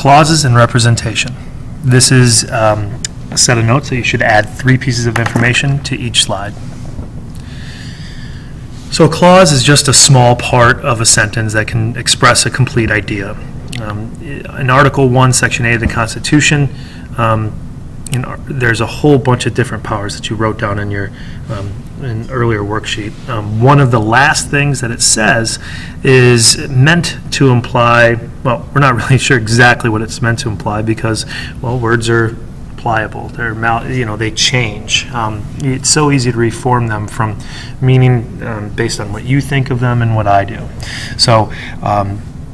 Clauses and representation. This is a set of notes that you should add 3 pieces of information to each slide. So a clause is just a small part of a sentence that can express a complete idea. In Article 1, Section 8 of the Constitution, there's a whole bunch of different powers that you wrote down in your an earlier worksheet. One of the last things that it says is meant to imply, well, we're not really sure exactly what it's meant to imply because, well, words are pliable. They change. It's so easy to reform them from meaning based on what you think of them and what I do. So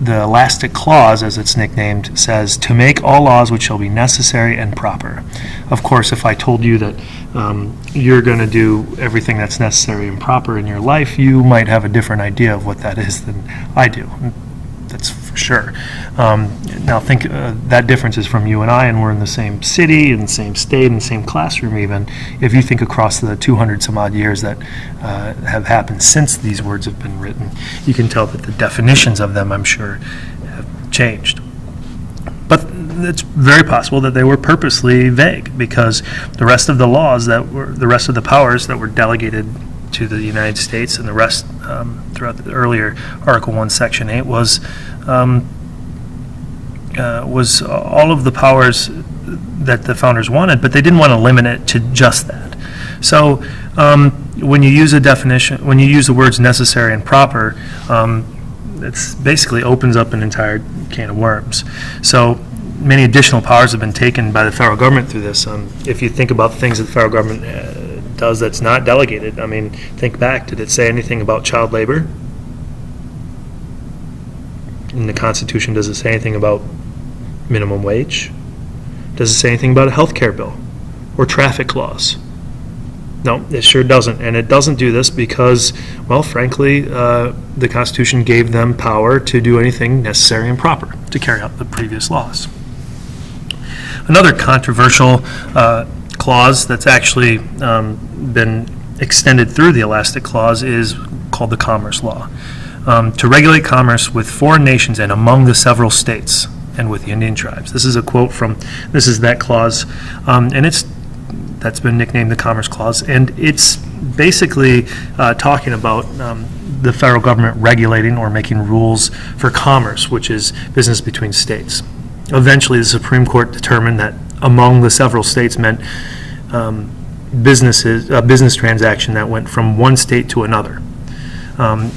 the elastic clause, as it's nicknamed, says to make all laws which shall be necessary and proper. Of course, if I told you that you're going to do everything that's necessary and proper in your life, you might have a different idea of what that is than I do. That's for sure. Now think that difference is from you and I, and we're in the same city, in the same state, in the same classroom even. If you think across the 200 some odd years that have happened since these words have been written, you can tell that the definitions of them, I'm sure, have changed. But it's very possible that they were purposely vague because the rest of the laws the rest of the powers that were delegated to the United States and the rest throughout the earlier Article 1, Section 8 was all of the powers that the founders wanted, but they didn't want to limit it to just that. So when you use a definition, when you use the words necessary and proper, it basically opens up an entire can of worms. So many additional powers have been taken by the federal government through this. If you think about things that the federal government does that's not delegated, I mean, think back. Did it say anything about child labor? In the Constitution, does it say anything about minimum wage? Does it say anything about a health care bill or traffic laws? No, it sure doesn't. And it doesn't do this because, well, frankly, the Constitution gave them power to do anything necessary and proper to carry out the previous laws. Another controversial clause that's actually been extended through the elastic clause is called the Commerce Law. To regulate commerce with foreign nations and among the several states and with the Indian tribes. This is a quote this is that clause, and that's been nicknamed the Commerce Clause, and it's basically talking about the federal government regulating or making rules for commerce, which is business between states. Eventually, the Supreme Court determined that among the several states meant a business transaction that went from one state to another.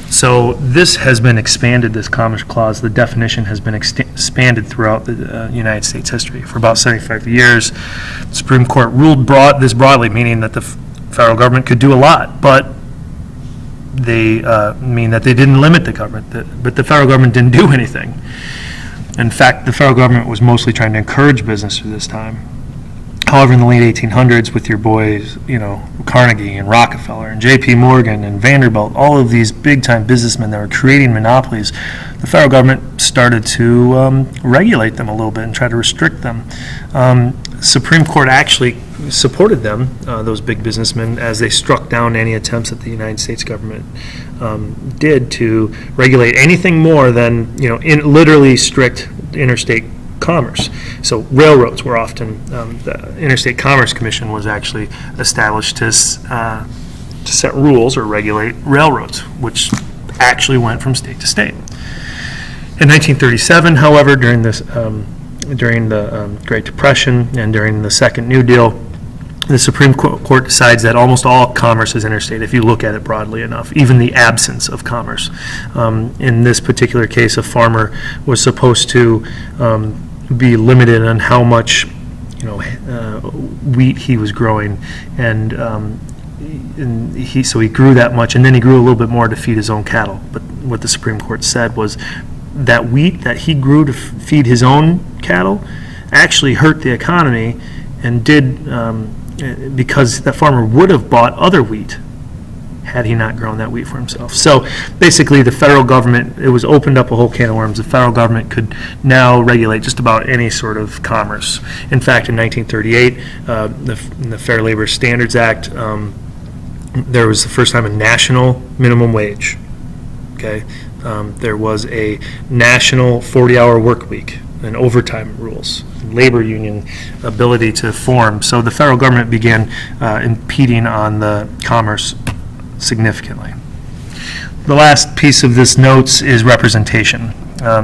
So this has been expanded, this Commerce Clause. The definition has been expanded throughout the United States history. For about 75 years, the Supreme Court ruled this broadly, meaning that the federal government could do a lot, but they mean that they didn't limit the government, but the federal government didn't do anything. In fact, the federal government was mostly trying to encourage business through this time. However, in the late 1800s, with your boys, Carnegie and Rockefeller and J.P. Morgan and Vanderbilt, all of these big-time businessmen that were creating monopolies, the federal government started to regulate them a little bit and try to restrict them. Supreme Court actually supported them, those big businessmen, as they struck down any attempts that the United States government did to regulate anything more than, in literally strict interstate commerce. So railroads were often, the Interstate Commerce Commission was actually established to set rules or regulate railroads, which actually went from state to state. In 1937, however, during the Great Depression and during the Second New Deal, the Supreme Court decides that almost all commerce is interstate if you look at it broadly enough, even the absence of commerce. In this particular case, a farmer was supposed to be limited on how much wheat he was growing, and so he grew that much, and then he grew a little bit more to feed his own cattle. But what the Supreme Court said was that wheat that he grew to feed his own cattle actually hurt the economy and did because the farmer would have bought other wheat had he not grown that wheat for himself. So basically the federal government, it was opened up a whole can of worms. The federal government could now regulate just about any sort of commerce. In fact, in 1938, in the Fair Labor Standards Act, there was the first time a national minimum wage. Okay, there was a national 40-hour work week. and overtime rules, labor union ability to form. So the federal government began impeding on the commerce significantly. The last piece of this notes is representation.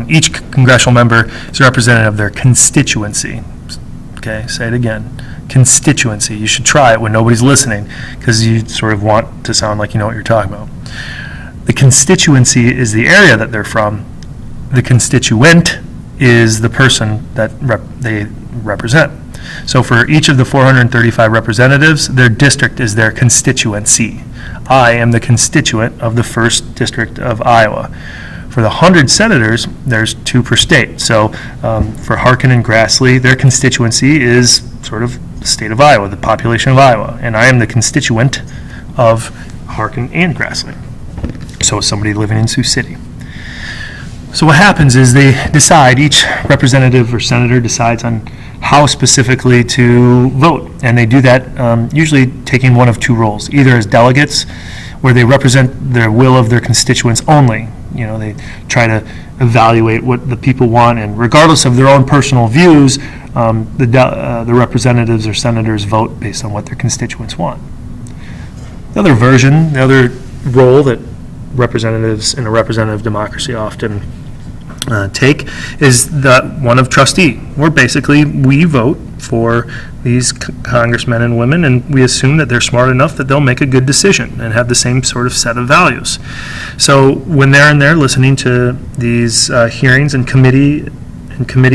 Each congressional member is a representative of their constituency. Okay, say it again. Constituency. You should try it when nobody's listening, because you sort of want to sound like you know what you're talking about. The constituency is the area that they're from. The constituent is the person that they represent. So for each of the 435 representatives, their district is their constituency. I am the constituent of the 1st District of Iowa. For the 100 senators, there's 2 per state. So for Harkin and Grassley, their constituency is sort of the state of Iowa, the population of Iowa. And I am the constituent of Harkin and Grassley. So is somebody living in Sioux City. So what happens is they decide, each representative or senator decides on how specifically to vote. And they do that usually taking one of 2 roles, either as delegates, where they represent the will of their constituents only. You know, they try to evaluate what the people want, and regardless of their own personal views, the representatives or senators vote based on what their constituents want. The other version, the other role that representatives in a representative democracy often take is the one of trustee, where basically we vote for these congressmen and women, and we assume that they're smart enough that they'll make a good decision and have the same sort of set of values. So when they're in there listening to these hearings and committee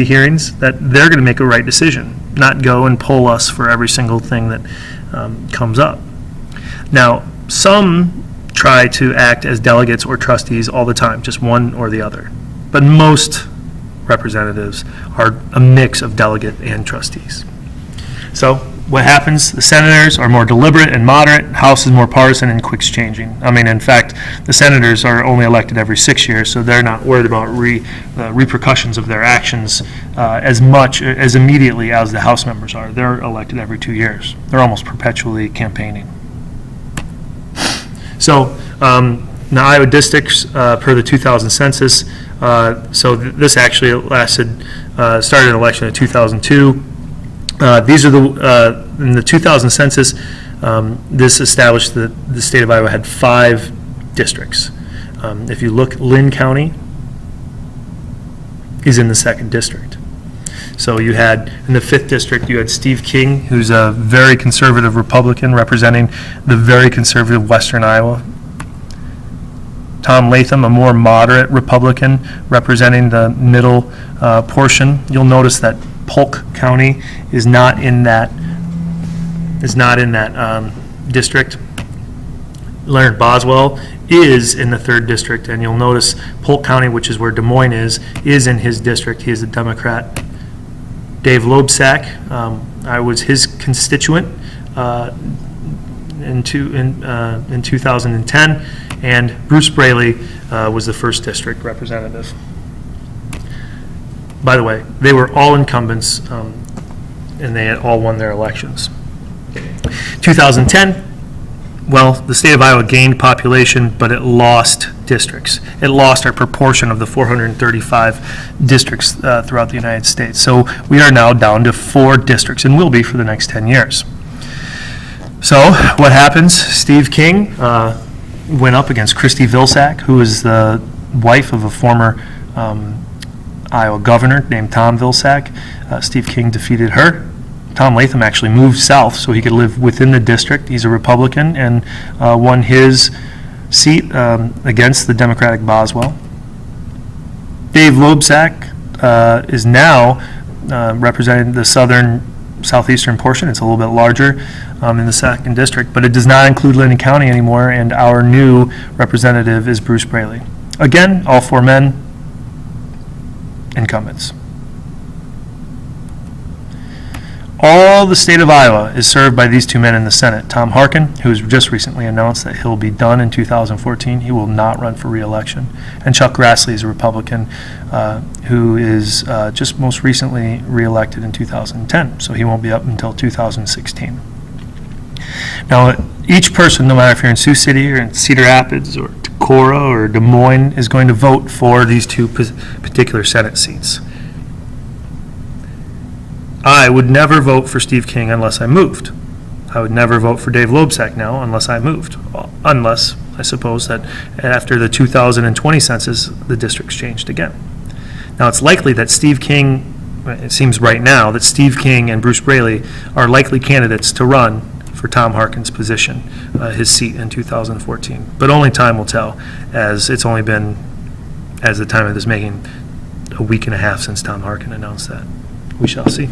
hearings, that they're going to make a right decision, not go and poll us for every single thing that comes up. Now, some try to act as delegates or trustees all the time, just one or the other. But most representatives are a mix of delegate and trustees. So what happens? The senators are more deliberate and moderate. House is more partisan and quick changing. I mean, in fact, the senators are only elected every 6 years, so they're not worried about repercussions of their actions as much as immediately as the House members are. They're elected every 2 years. They're almost perpetually campaigning. So the Iowa districts, per the 2000 census, this actually started an election in 2002. These are in the 2000 census, this established that the state of Iowa had 5 districts. If you look, Lynn County is in the 2nd district. So you had, in the 5th district, you had Steve King, who's a very conservative Republican representing the very conservative Western Iowa. Tom Latham, a more moderate Republican representing the middle portion. You'll notice that Polk County is not in that district. Leonard Boswell is in the 3rd district, and you'll notice Polk County, which is where Des Moines is in his district. He is a Democrat. Dave Loebsack, I was his constituent in 2010, and Bruce Braley was the 1st district representative. By the way, they were all incumbents, and they had all won their elections. 2010, well, the state of Iowa gained population, but it lost districts. It lost our proportion of the 435 districts throughout the United States. So we are now down to 4 districts, and will be for the next 10 years. So what happens? Steve King went up against Christy Vilsack, who is the wife of a former Iowa governor named Tom Vilsack. Steve King defeated her. Tom Latham actually moved south so he could live within the district. He's a Republican and won his seat against the Democratic Boswell. Dave Loebsack is now representing the southeastern portion. It's a little bit larger in the 2nd district, but it does not include Lynn County anymore, and our new representative is Bruce Braley. Again, all 4 men, incumbents. All the state of Iowa is served by these 2 men in the Senate. Tom Harkin, who has just recently announced that he'll be done in 2014. He will not run for re-election. And Chuck Grassley is a Republican who is just most recently re-elected in 2010, so he won't be up until 2016. Now, each person, no matter if you're in Sioux City or in Cedar Rapids or Decorah or Des Moines, is going to vote for these 2 particular Senate seats. I would never vote for Steve King unless I moved. I would never vote for Dave Loebsack now unless I moved, unless, I suppose, that after the 2020 census, the districts changed again. Now, it's likely that Steve King, it seems right now, that Steve King and Bruce Braley are likely candidates to run for Tom Harkin's position, his seat in 2014. But only time will tell, as it's only been, as the time of this making, a week and a half since Tom Harkin announced that. We shall see.